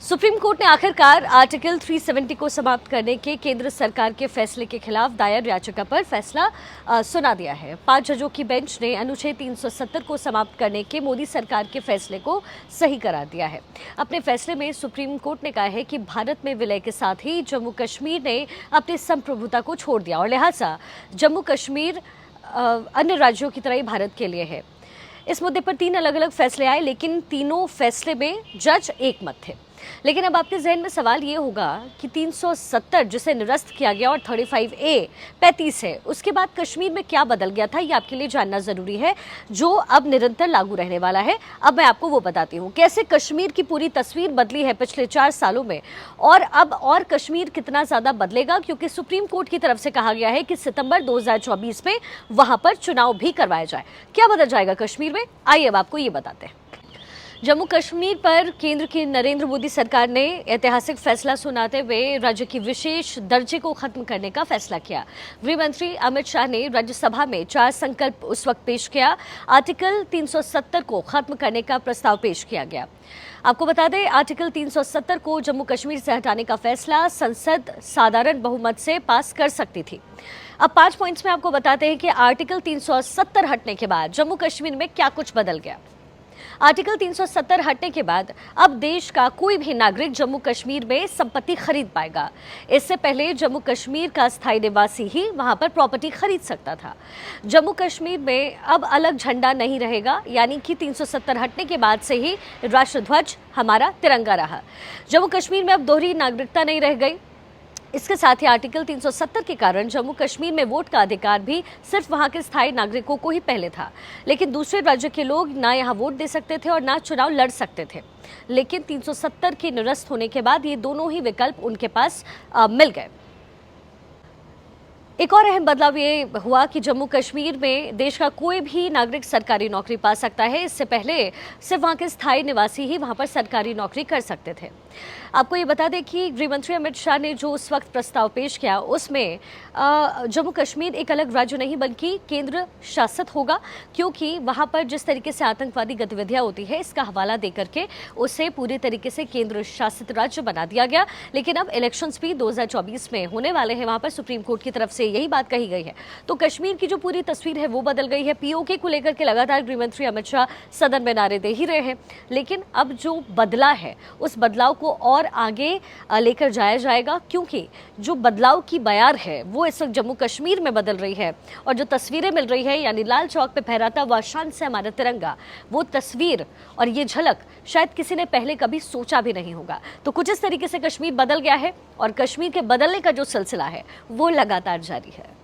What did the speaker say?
Supreme court ने आखिरकार article 370 को समाप्त करने के केंद्र सरकार के फैसले के खिलाफ दायर याचिका पर फैसला सुना दिया है। 5 जजों की बेंच ने अनुच्छेद 370 को समाप्त करने के मोदी सरकार के फैसले को सही करार दिया है। अपने फैसले में सुप्रीम कोर्ट ने कहा है कि भारत में विलय के साथ ही जम्मू कश्मीर ने अपनी संप्रभुता को छोड़ दिया और लिहाजा जम्मू कश्मीर अन्य राज्यों की तरह ही भारत के लिए है। इस मुद्दे पर 3 अलग अलग फैसले आए, लेकिन तीनों फैसले में जज एक मत थे। लेकिन अब आपके जहन में सवाल ये होगा कि 370 जिसे निरस्त किया गया और 35A 35 है, उसके बाद कश्मीर में क्या बदल गया था, ये आपके लिए जानना ज़रूरी है, जो अब निरंतर लागू रहने वाला है। अब मैं आपको वो बताती हूँ कैसे कश्मीर की पूरी तस्वीर बदली है पिछले 4 सालों में, और अब और कश्मीर कितना ज़्यादा बदलेगा, क्योंकि सुप्रीम कोर्ट की तरफ से कहा गया है कि सितंबर 2024 में वहाँ पर चुनाव भी करवाया जाए। क्या बदल जाएगा कश्मीर में, आइए अब आपको ये बताते हैं। जम्मू कश्मीर पर केंद्र की नरेंद्र मोदी सरकार ने ऐतिहासिक फैसला सुनाते हुए राज्य की विशेष दर्जे को खत्म करने का फैसला किया। गृह मंत्री अमित शाह ने राज्यसभा में 4 संकल्प उस वक्त पेश किया। आर्टिकल 370 को खत्म करने का प्रस्ताव पेश किया गया। आपको बता दें, आर्टिकल 370 को जम्मू कश्मीर से हटाने का फैसला संसद साधारण बहुमत से पास कर सकती थी। अब 5 पॉइंट्स में आपको बताते हैं कि आर्टिकल 370 हटने के बाद जम्मू कश्मीर में क्या कुछ बदल गया। आर्टिकल 370 हटने के बाद अब देश का कोई भी नागरिक जम्मू कश्मीर में संपत्ति खरीद पाएगा। इससे पहले जम्मू कश्मीर का स्थायी निवासी ही वहां पर प्रॉपर्टी खरीद सकता था। जम्मू कश्मीर में अब अलग झंडा नहीं रहेगा, यानी कि 370 हटने के बाद से ही राष्ट्रध्वज हमारा तिरंगा रहा। जम्मू कश्मीर में अब दोहरी नागरिकता नहीं रह गई। इसके साथ ही आर्टिकल 370 के कारण जम्मू कश्मीर में वोट का अधिकार भी सिर्फ वहां के स्थायी नागरिकों को ही पहले था, लेकिन दूसरे राज्य के लोग ना यहां वोट दे सकते थे और ना चुनाव लड़ सकते थे। लेकिन 370 के निरस्त होने के बाद ये दोनों ही विकल्प उनके पास मिल गए। एक और अहम बदलाव ये हुआ कि जम्मू कश्मीर में देश का कोई भी नागरिक सरकारी नौकरी पा सकता है। इससे पहले सिर्फ वहाँ के स्थायी निवासी ही वहाँ पर सरकारी नौकरी कर सकते थे। आपको ये बता दें कि गृह मंत्री अमित शाह ने जो उस वक्त प्रस्ताव पेश किया, उसमें जम्मू कश्मीर एक अलग राज्य नहीं बल्कि केंद्र शासित होगा, क्योंकि वहाँ पर जिस तरीके से आतंकवादी गतिविधियाँ होती है, इसका हवाला दे करके उसे पूरी तरीके से केंद्र शासित राज्य बना दिया गया। लेकिन अब इलेक्शंस भी 2024 में होने वाले हैं, वहाँ पर सुप्रीम कोर्ट की तरफ से यही बात कही गई है। तो कश्मीर की जो पूरी तस्वीर है वो बदल गई है। पीओके को लेकर के लगातार गृह मंत्री अमित शाह सदन में नारे दे ही रहे हैं, लेकिन अब जो बदला है उस बदलाव को और आगे लेकर जाया जाएगा, क्योंकि जो बदलाव की बयार है वो इस वक्त जम्मू कश्मीर में बदल रही है। और जो तस्वीरें मिल रही है, यानी लाल चौक पे फहराता हुआ शान से हमारा तिरंगा, वो तस्वीर और ये झलक शायद किसी ने पहले कभी सोचा भी नहीं होगा। तो कुछ इस तरीके से कश्मीर बदल गया है और कश्मीर के बदलने का जो सिलसिला है वो लगातार जारी है।